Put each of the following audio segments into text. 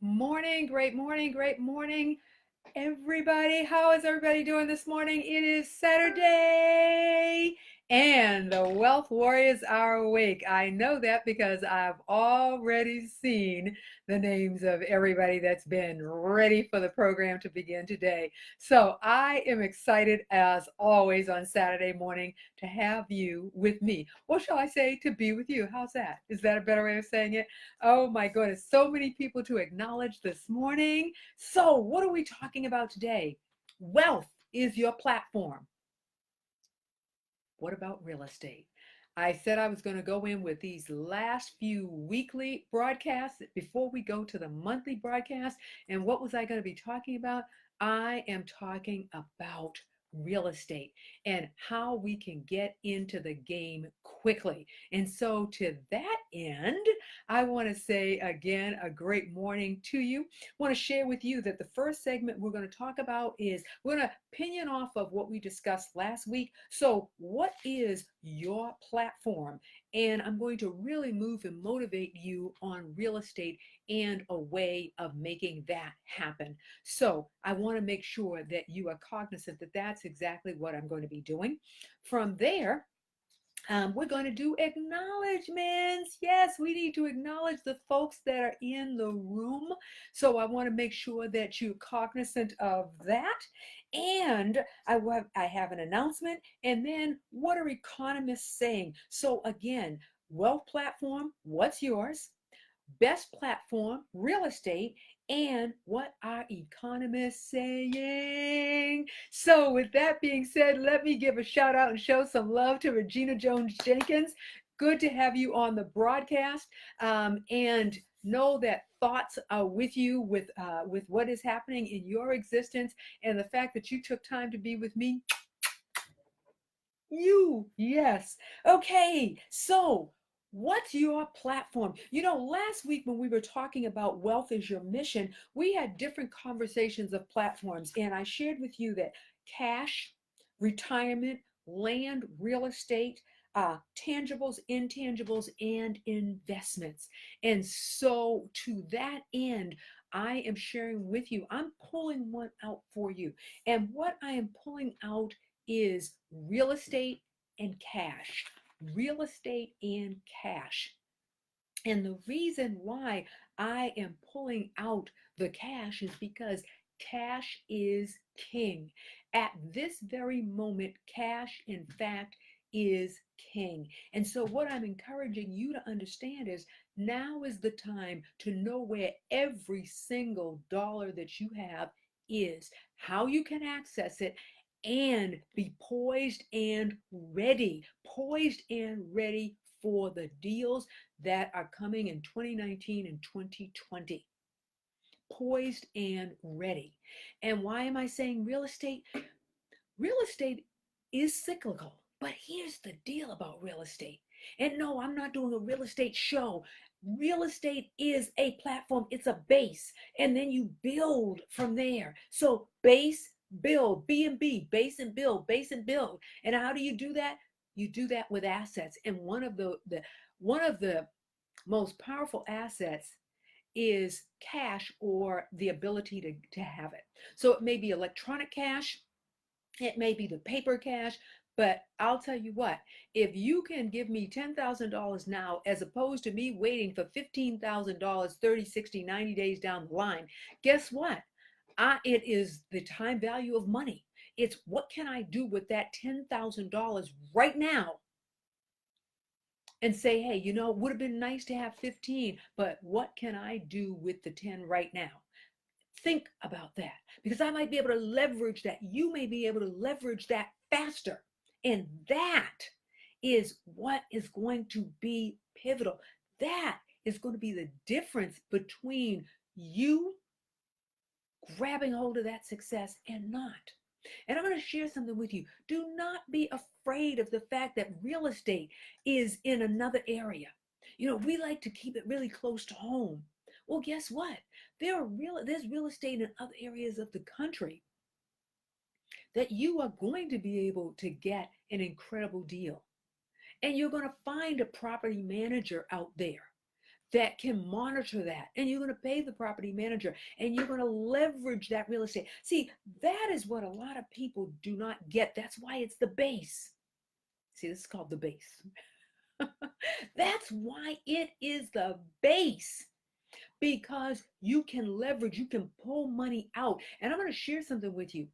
Great morning, great morning, everybody. How is everybody doing this morning? It is Saturday and the Wealth Warriors are awake. I know that because I've already seen the names of everybody that's been ready for the program to begin today. So I am excited as always on Saturday morning to have you with me. Or shall I say to be with you? How's that? Is that a better way of saying it? Oh my goodness, so many people to acknowledge this morning. So, what are we talking about today? Wealth is your platform. What about real estate? I said I was going to go in with these last few weekly broadcasts before we go to the monthly broadcast. And what was I going to be talking about? I am talking about real estate and how we can get into the game quickly. And so, to that end, I want to say again a great morning to you. I want to share with you that the first segment we're going to talk about is we're going to pinion off of what we discussed last week. So, what is your platform? And I'm going to really move and motivate you on real estate and a way of making that happen. So, I want to make sure that you are cognizant that that's exactly what I'm going to be doing. From there, we're going to do acknowledgments. Yes, we need to acknowledge the folks that are in the room. So I want to make sure that you're cognizant of that. And I have an announcement. And then what are economists saying? So again, wealth platform, what's yours? Best platform, real estate, and what are economists saying? So, with that being said, let me give a shout out and show some love to Regina Jones Jenkins. Good to have you on the broadcast, and know that thoughts are with you with what is happening in your existence, and the fact that you took time to be with me. Yes. Okay. So, what's your platform? Last week when we were talking about wealth is your mission, we had different conversations of platforms, and I shared with you that cash, retirement, land, real estate, tangibles, intangibles, and investments. And so, to that end, I am sharing with you, I'm pulling one out for you. And what I am pulling out is real estate and cash. Real estate and cash. And the reason why I am pulling out the cash is because cash is king. At this very moment, cash, in fact, is king. And so, what I'm encouraging you to understand is now is the time to know where every single dollar that you have is, how you can access it, and be poised and ready for the deals that are coming in 2019 and 2020. Poised and ready. And why am I saying real estate? Real estate is cyclical. But here's the deal about real estate. And no, I'm not doing a real estate show. Real estate is a platform, it's a base. And then you build from there. So, base, build, B and B, base and build, base and build. And how do you do that? You do that with assets. And one of the most powerful assets is cash or the ability to have it. So it may be electronic cash, it may be the paper cash, but I'll tell you what, if you can give me $10,000 now as opposed to me waiting for $15,000 30, 60, 90 days down the line, guess what? It is the time value of money. It's what can I do with that $10,000 right now and say, hey, it would have been nice to have 15, but what can I do with the 10 right now? Think about that because I might be able to leverage that. You may be able to leverage that faster. And that is what is going to be pivotal. That is going to be the difference between you grabbing hold of that success and not. And I'm going to share something with you. Do not be afraid of the fact that real estate is in another area. We like to keep it really close to home. Well, guess what? There's real estate in other areas of the country that you are going to be able to get an incredible deal. And you're going to find a property manager out there that can monitor that. And you're going to pay the property manager and you're going to leverage that real estate. See, that is what a lot of people do not get. That's why it's the base. See, this is called the base. That's why it is the base. Because you can leverage, you can pull money out. And I'm going to share something with you.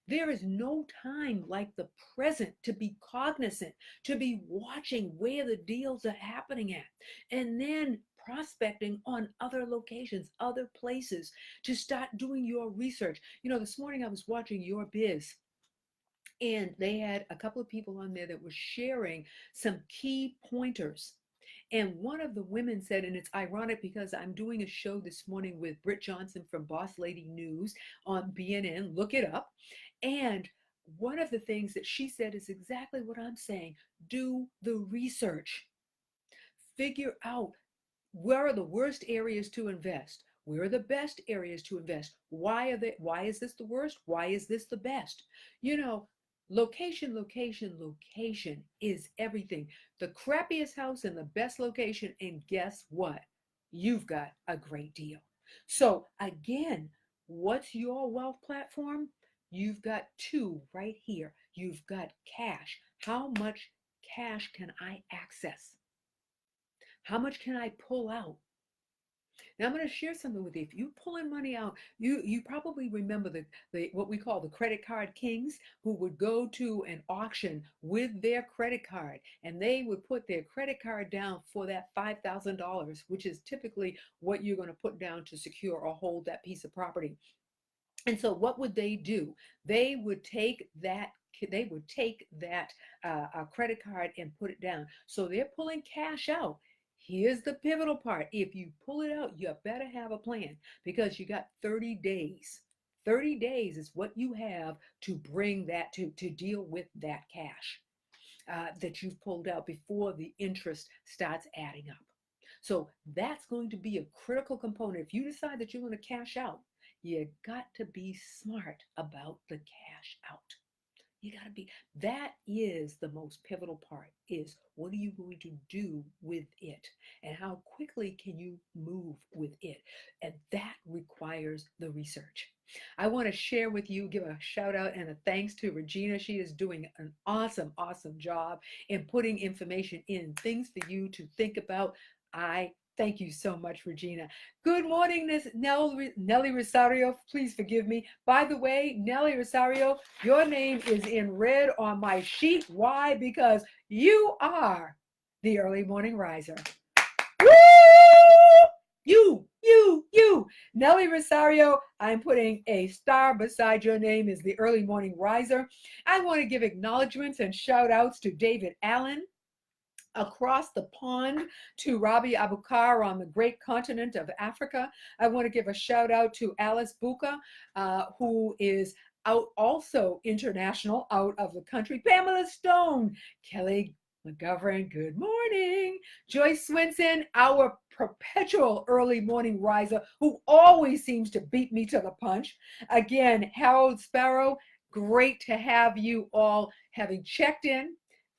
There is no time like the present to be cognizant, to be watching where the deals are happening at, and then prospecting on other locations, other places, to start doing your research. You know, this morning I was watching Your Biz, and they had a couple of people on there that were sharing some key pointers. And one of the women said, and it's ironic because I'm doing a show this morning with Britt Johnson from Boss Lady News on BNN, look it up. And one of the things that she said is exactly what I'm saying. Do the research. Figure out where are the worst areas to invest? Where are the best areas to invest? Why is this the worst? Why is this the best? You know, location, location, location is everything. The crappiest house in the best location, and guess what? You've got a great deal. So again, what's your wealth platform? You've got two right here. You've got cash. How much cash can I access? How much can I pull out? Now I'm going to share something with you. If you pulling money out, you probably remember the what we call the credit card kings, who would go to an auction with their credit card, and they would put their credit card down for that $5,000, which is typically what you're going to put down to secure or hold that piece of property. And so what would they do? They would take that credit card and put it down. So they're pulling cash out. Here's the pivotal part. If you pull it out, you better have a plan, because you got 30 days. 30 days is what you have to bring that to deal with that cash that you've pulled out before the interest starts adding up. So that's going to be a critical component. If you decide that you're going to cash out, you got to be smart about the cash out. You got to be, that is the most pivotal part, is what are you going to do with it? And how quickly can you move with it? And that requires the research. I want to share with you, give a shout out and a thanks to Regina. She is doing an awesome, awesome job in putting information in, things for you to think about. I thank you so much, Regina. Good morning, Nellie Rosario. Please forgive me. By the way, Nellie Rosario, your name is in red on my sheet. Why? Because you are the early morning riser. Woo! You. Nellie Rosario, I'm putting a star beside your name as the early morning riser. I want to give acknowledgments and shout outs to David Allen, across the pond to Rabi Abukar on the great continent of Africa. I want to give a shout out to Alice Buka, who is out also international, out of the country. Pamela Stone, Kelly McGovern, good morning. Joyce Swinson, our perpetual early morning riser, who always seems to beat me to the punch. Again, Harold Sparrow, great to have you all having checked in.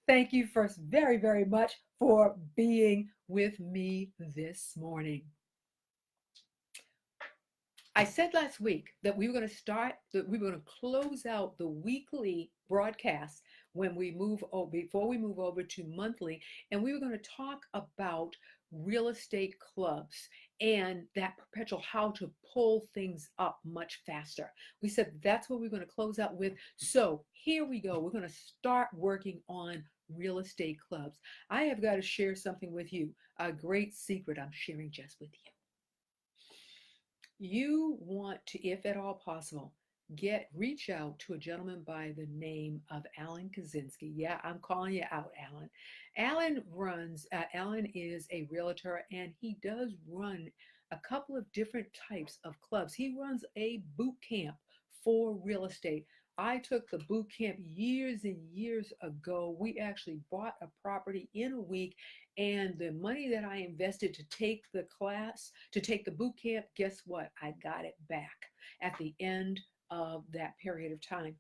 Thank you first very, very much for being with me this morning. I said last week that we were going to close out the weekly broadcast when we move over, before we move over to monthly, and we were going to talk about real estate clubs and that perpetual, how to pull things up much faster. We said that's what we're going to close out with. So here we go. We're going to start working on real estate clubs. I have got to share something with you, a great secret I'm sharing just with you. You want to, if at all possible, reach out to a gentleman by the name of Alan Kaczynski. Yeah, I'm calling you out, Alan. Alan is a realtor, and he does run a couple of different types of clubs. He runs a boot camp for real estate. I took the boot camp years and years ago. We actually bought a property in a week, and the money that I invested to take the class, to take the boot camp, guess what? I got it back at the end of that period of time.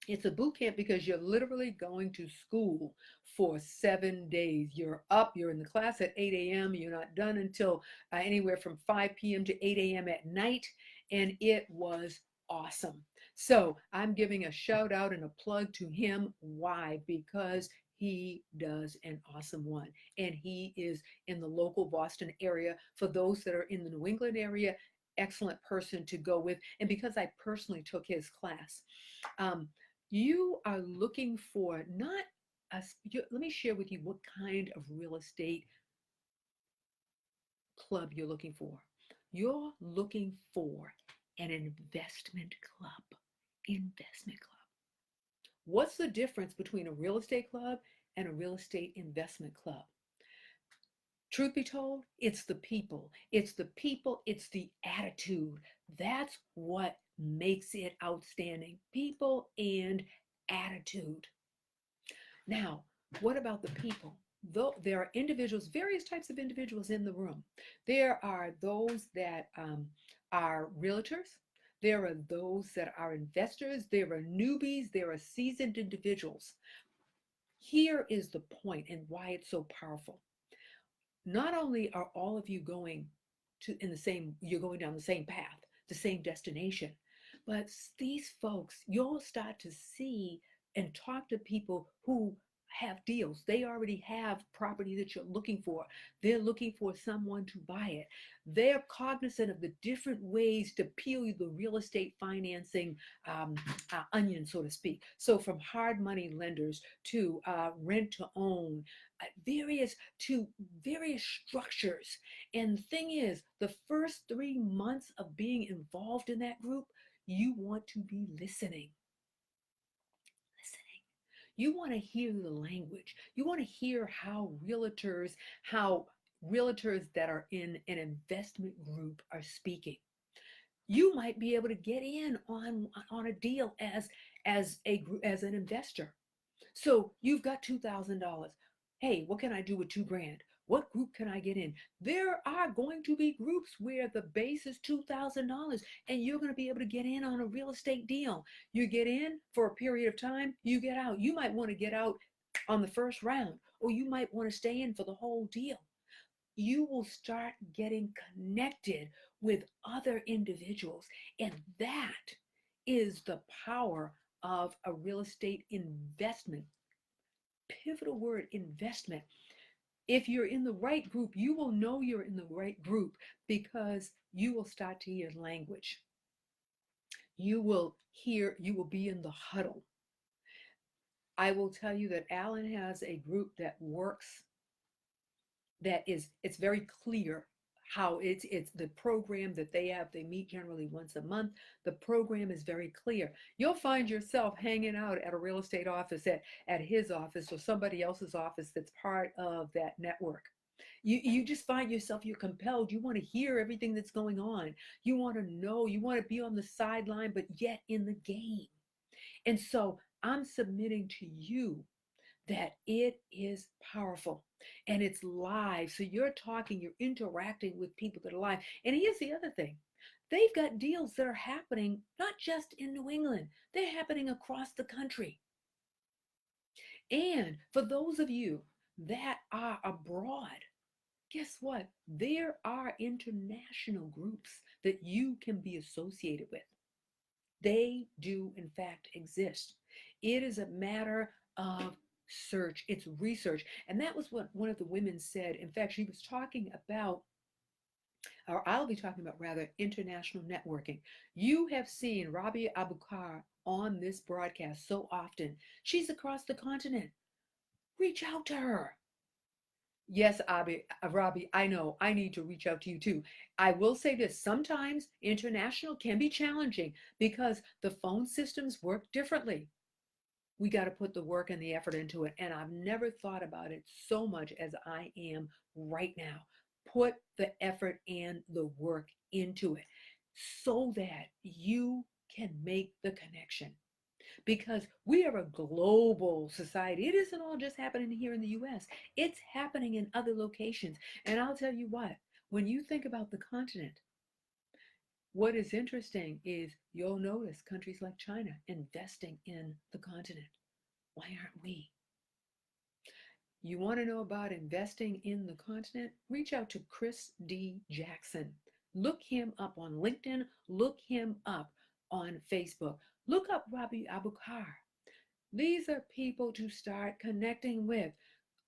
It's a boot camp because you're literally going to school for 7 days. You're up, you're in the class at 8 a.m. You're not done until anywhere from 5 p.m. to 8 a.m. at night. And it was awesome. So I'm giving a shout out and a plug to him. Why? Because he does an awesome one. And he is in the local Boston area. For those that are in the New England area, excellent person to go with. And because I personally took his class, um, you are looking for not a, let me share with you what kind of real estate club you're looking for. You're looking for an investment club. Investment club. What's the difference between a real estate club and a real estate investment club? Truth be told, it's the people. It's the people, it's the attitude. That's what makes it outstanding. People and attitude. Now, what about the people? Though there are individuals, various types of individuals in the room. There are those that are realtors. There are those that are investors. There are newbies. There are seasoned individuals. Here is the point and why it's so powerful. Not only are all of you going you're going down the same path, the same destination, but these folks, you'll start to see and talk to people who have deals. They already have property that you're looking for. They're looking for someone to buy it. They're cognizant of the different ways to peel you the real estate financing onion, so to speak. So from hard money lenders to rent to own, various structures. And the thing is, the first 3 months of being involved in that group, you want to be listening. You want to hear the language. You want to hear how realtors that are in an investment group are speaking. You might be able to get in on a deal as an investor. So you've got $2,000. Hey, what can I do with $2,000? What group can I get in? There are going to be groups where the base is $2,000 and you're going to be able to get in on a real estate deal. You get in for a period of time, you get out. You might want to get out on the first round, or you might want to stay in for the whole deal. You will start getting connected with other individuals. And that is the power of a real estate investment. Pivotal word, investment. If you're in the right group, you will know you're in the right group because you will start to hear language. You will be in the huddle. I will tell you that Alan has a group that works, it's very clear how it's the program that they have. They meet generally once a month. The program is very clear. You'll find yourself hanging out at a real estate office, at his office or somebody else's office that's part of that network. You just find yourself, you're compelled. You want to hear everything that's going on. You want to know, you want to be on the sideline, but yet in the game. And so I'm submitting to you that it is powerful and it's live. So you're talking, you're interacting with people that are live. And here's the other thing. They've got deals that are happening not just in New England, they're happening across the country. And for those of you that are abroad, guess what? There are international groups that you can be associated with. They do, in fact, exist. It is a matter of search, it's research. And that was what one of the women said. In fact, she was talking about, or I'll be talking about rather, international networking. You have seen Rabia Abukar on this broadcast so often. She's across the continent. Reach out to her. Yes, Robbie, I know I need to reach out to you too. I will say this, sometimes international can be challenging because the phone systems work differently. We got to put the work and the effort into it. And I've never thought about it so much as I am right now. Put the effort and the work into it so that you can make the connection. Because we are a global society. It isn't all just happening here in the US. It's happening in other locations. And I'll tell you what, when you think about the continent, What is interesting is you'll notice countries like China investing in the continent. Why aren't we? You want to know about investing in the continent? Reach out to Chris D. Jackson. Look him up on LinkedIn. Look him up on Facebook. Look up Rabi Abukar. These are people to start connecting with.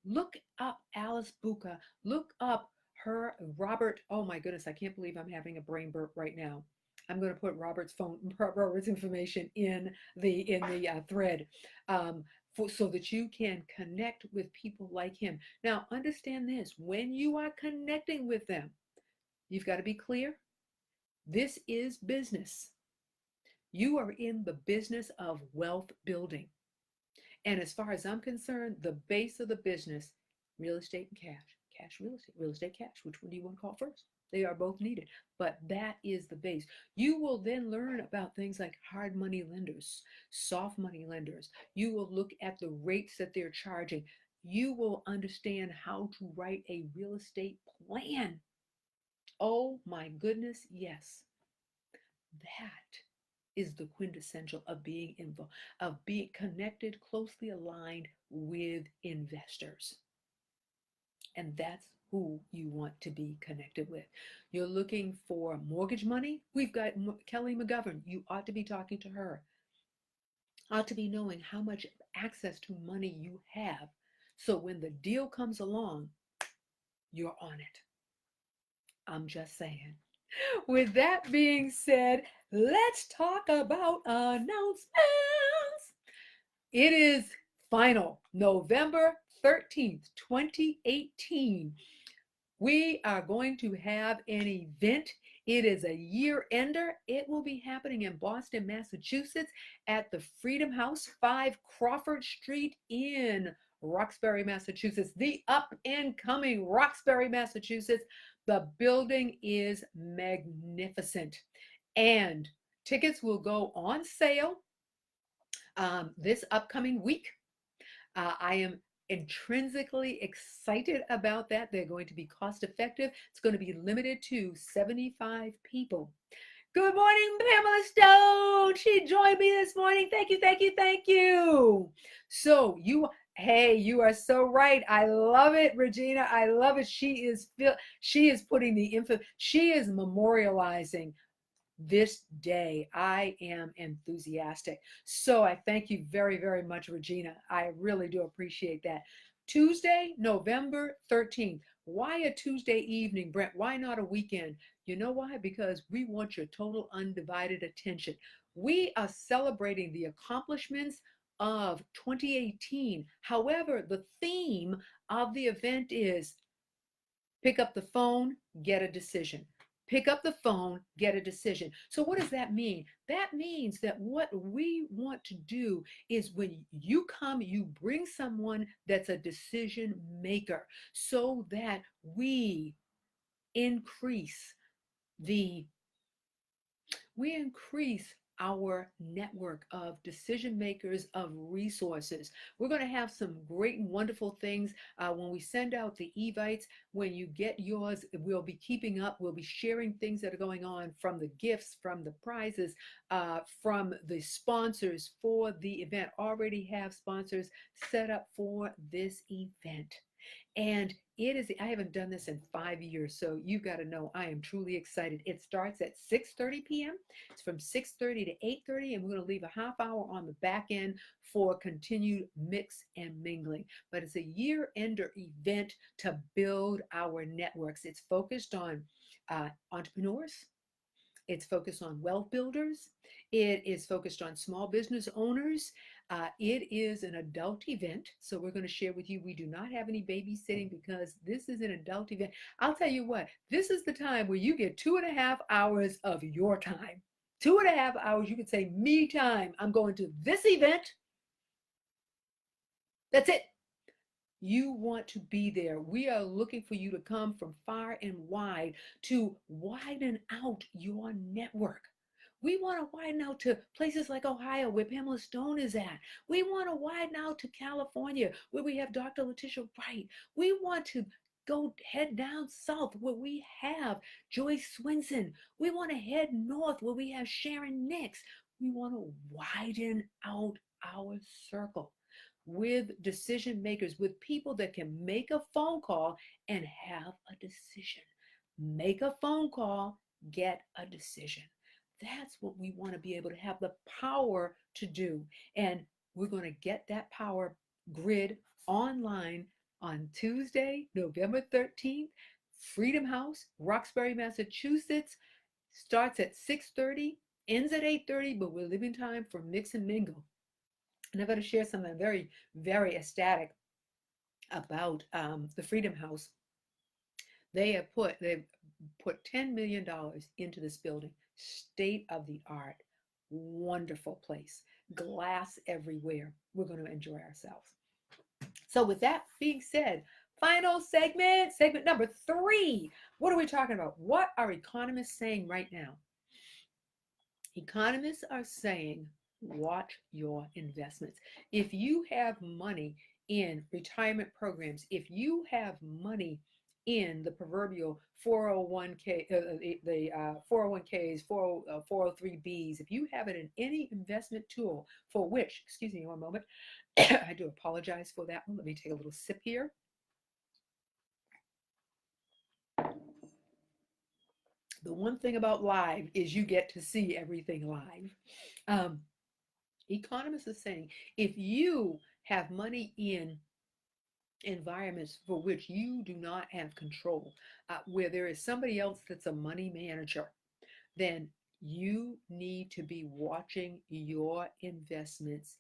Look up Alice Buka. Look up her Robert. Oh my goodness, I can't believe I'm having a brain burp right now. I'm going to put Robert's information in the thread, so that you can connect with people like him. Now, understand this: when you are connecting with them, you've got to be clear. This is business. You are in the business of wealth building. And as far as I'm concerned, the base of the business, real estate and cash, cash, real estate, cash. Which one do you want to call first? They are both needed, but that is the base. You will then learn about things like hard money lenders, soft money lenders. You will look at the rates that they're charging. You will understand how to write a real estate plan. Oh my goodness, yes. That is the quintessential of being involved, of being connected, closely aligned with investors. And that's who you want to be connected with. You're looking for mortgage money? We've got Kelly McGovern. You ought to be talking to her. Ought to be knowing how much access to money you have. So when the deal comes along, you're on it. I'm just saying. With that being said, let's talk about announcements. It is final, November 13th, 2018. We are going to have an event. It is a year ender. It will be happening in Boston, Massachusetts at the Freedom House, 5 Crawford Street in Roxbury, Massachusetts, the up and coming Roxbury, Massachusetts. The building is magnificent, and tickets will go on sale this upcoming week. I am intrinsically excited about that. They're going to be cost effective. It's going to be limited to 75 people. Good morning, Pamela Stone. She joined me this morning. Thank you, thank you, thank you. So hey, you are so right. I love it, Regina. I love it. She is putting the info. She is memorializing this day. I am enthusiastic. So I thank you very, very much, Regina. I really do appreciate that. Tuesday, November 13th. Why a Tuesday evening, Brent? Why not a weekend? You know why? Because we want your total undivided attention. We are celebrating the accomplishments of 2018. However, the theme of the event is pick up the phone, get a decision. Pick up the phone, get a decision. So what does that mean? That means that what we want to do is when you come, you bring someone that's a decision maker so that we increase our network of decision makers, of resources. We're going to have some great and wonderful things when we send out the evites. When you get yours, we'll be keeping up. We'll be sharing things that are going on, from the gifts, from the prizes, from the sponsors for the event. Already have sponsors set up for this event. And I haven't done this in 5 years, so you've got to know I am truly excited. It starts at 6:30 p.m. It's from 6:30 to 8:30, and we're going to leave a half hour on the back end for continued mix and mingling. But it's a year-ender event to build our networks. It's focused on entrepreneurs. It's focused on wealth builders. It is focused on small business owners. It is an adult event. So we're going to share with you, we do not have any babysitting because this is an adult event. I'll tell you what, this is the time where you get 2.5 hours of your time. 2.5 hours, you could say me time. I'm going to this event. That's it. You want to be there. We are looking for you to come from far and wide to widen out your network. We want to widen out to places like Ohio, where Pamela Stone is at. We want to widen out to California, where we have Dr. Letitia Wright. We want to go head down south where we have Joyce Swinson. We want to head north where we have Sharon Nix. We want to widen out our circle with decision makers, with people that can make a phone call and have a decision. Make a phone call, get a decision. That's what we want to be able to have the power to do. And we're going to get that power grid online on Tuesday, November 13th. Freedom House, Roxbury, Massachusetts. Starts at 6:30, ends at 8:30, but we're leaving time for mix and mingle. And I'm going to share something very, very ecstatic about the Freedom House. They've put $10 million into this building. State of the art, wonderful place. Glass everywhere. We're going to enjoy ourselves. So with that being said, final segment number 3. What are we talking about? What are economists saying right now? Economists are saying, watch your investments. If you have money in retirement programs, if you have money in the proverbial 401k, the 401ks, 403bs, if you have it in any investment tool for which, excuse me one moment, I do apologize for that one. Let me take a little sip here. The one thing about live is you get to see everything live. Economists are saying if you have money in environments for which you do not have control, where there is somebody else that's a money manager, then you need to be watching your investments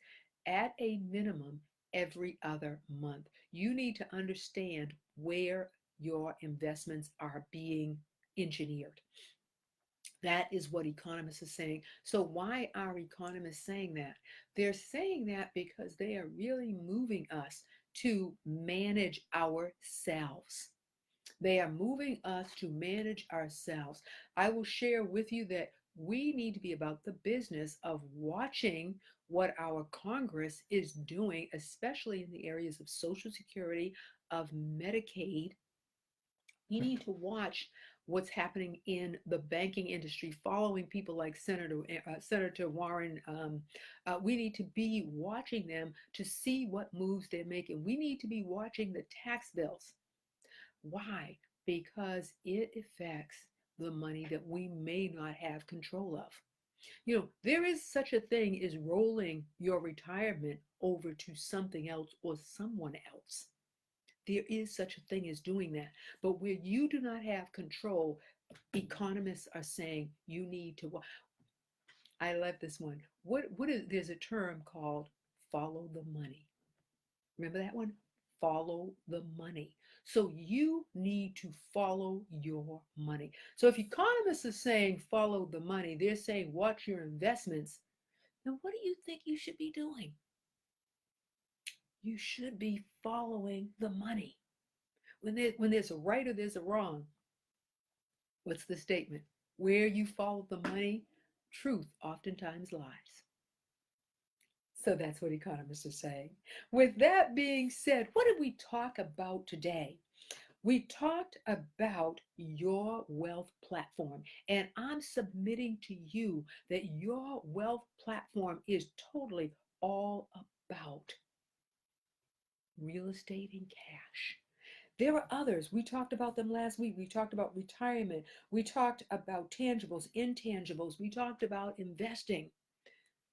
at a minimum every other month. You need to understand where your investments are being engineered. That is what economists are saying. So why are economists saying that? They're saying that because they are really moving us to manage ourselves. They are moving us to manage ourselves. I will share with you that we need to be about the business of watching what our Congress is doing, especially in the areas of Social Security, of Medicaid. You need to watch what's happening in the banking industry, following people like Senator Warren. We need to be watching them to see what moves they're making. We need to be watching the tax bills. Why? Because it affects the money that we may not have control of. You know, there is such a thing as rolling your retirement over to something else or someone else. There is such a thing as doing that. But where you do not have control, economists are saying you need to. I love this one. There's a term called follow the money. Remember that one? Follow the money. So you need to follow your money. So if economists are saying follow the money, they're saying watch your investments. Now, what do you think you should be doing? You should be following the money. When there's a right or there's a wrong, what's the statement? Where you follow the money, truth oftentimes lies. So that's what economists are saying. With that being said, what did we talk about today? We talked about your wealth platform, and I'm submitting to you that your wealth platform is totally all about real estate and cash. There are others. We talked about them last week. We talked about retirement. We talked about tangibles, intangibles. We talked about investing.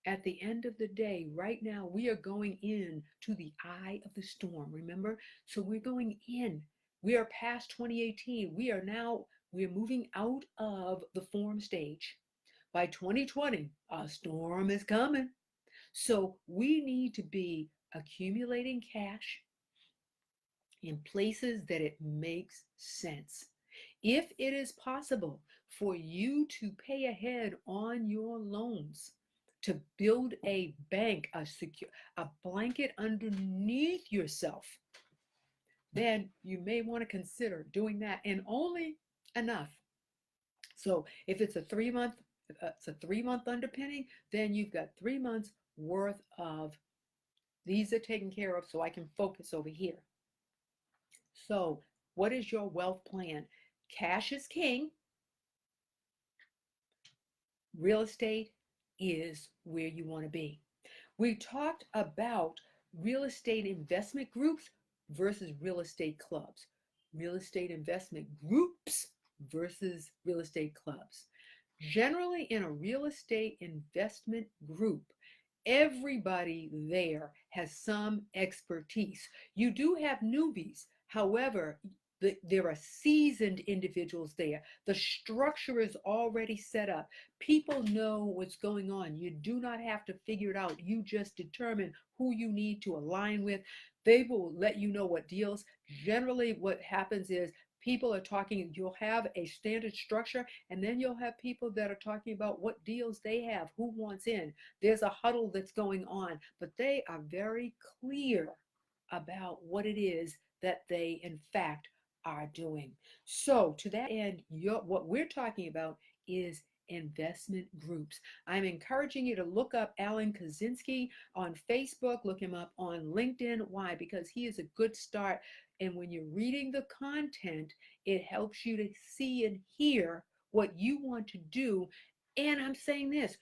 At the end of the day, right now, we are going in to the eye of the storm, remember? So we're going in. We are past 2018. We're moving out of the form stage. By 2020, a storm is coming. So we need to be accumulating cash in places that it makes sense. If it is possible for you to pay ahead on your loans, to build a bank, a blanket underneath yourself, then you may want to consider doing that, and only enough. So if it's a 3-month underpinning, then you've got 3 months worth of these are taken care of, so I can focus over here. So What is your wealth plan? Cash is king. Real estate is where you want to be. We talked about real estate investment groups versus real estate clubs, real estate investment groups versus real estate clubs. Generally, in a real estate investment group, everybody there has some expertise. You do have newbies. However, there are seasoned individuals there. The structure is already set up. People know what's going on. You do not have to figure it out. You just determine who you need to align with. They will let you know what deals. Generally, what happens is people are talking, you'll have a standard structure, and then you'll have people that are talking about what deals they have, who wants in. There's a huddle that's going on, but they are very clear about what it is that they, in fact, are doing. So, to that end, what we're talking about is investment groups. I'm encouraging you to look up Alan Kaczynski on Facebook, look him up on LinkedIn. Why? Because he is a good start. And when you're reading the content, it helps you to see and hear what you want to do. And I'm saying this,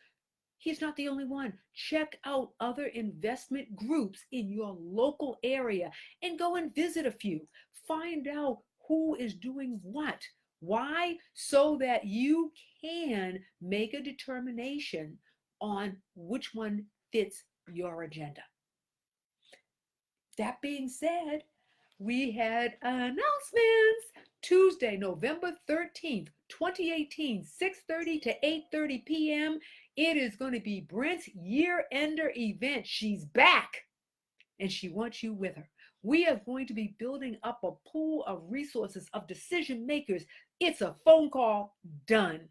he's not the only one. Check out other investment groups in your local area and go and visit a few. Find out who is doing what. Why? So that you can make a determination on which one fits your agenda. That being said, we had announcements. Tuesday, November 13th, 2018, 6:30 to 8:30 p.m. It is going to be Brent's year-ender event. She's back and she wants you with her. We are going to be building up a pool of resources of decision makers. It's a phone call, done.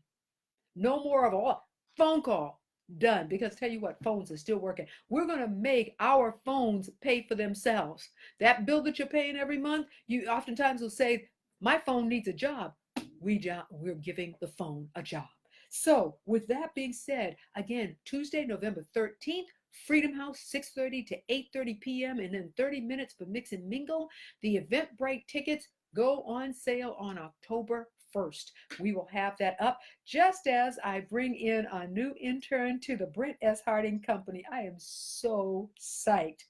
No more of all phone call, done. Because tell you what, phones are still working. We're going to make our phones pay for themselves. That bill that you're paying every month, you oftentimes will say, my phone needs a job. We're giving the phone a job. So with that being said, again, Tuesday, November 13th, Freedom House, 6:30 to 8:30 p.m. and then 30 minutes for Mix and Mingle. The Eventbrite tickets go on sale on October 1st. We will have that up just as I bring in a new intern to the Brent S. Harding Company. I am so psyched.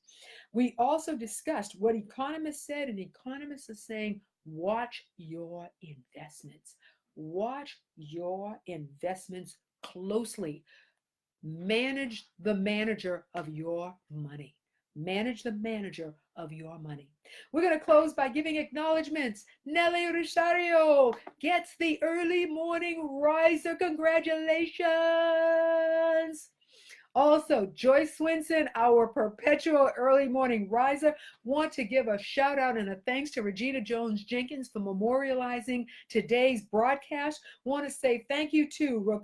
We also discussed what economists said, and economists are saying, watch your investments. Watch your investments closely. Manage the manager of your money. Manage the manager of your money. We're going to close by giving acknowledgments. Nelly Rosario gets the early morning riser. Congratulations. Also, Joyce Swinson, our perpetual early morning riser, want to give a shout out and a thanks to Regina Jenkins for memorializing today's broadcast. Want to say thank you to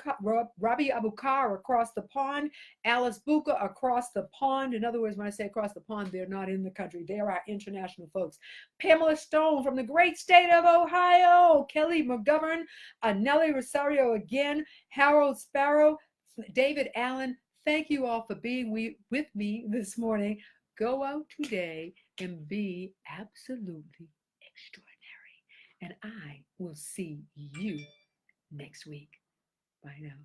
Robbie Abukar across the pond, Alice Buka across the pond. In other words, when I say across the pond, they're not in the country. They are our international folks. Pamela Stone from the great state of Ohio, Kelly McGovern, Nelly Rosario again, Harold Sparrow, David Allen. Thank you all for being with me this morning. Go out today and be absolutely extraordinary. And I will see you next week. Bye now.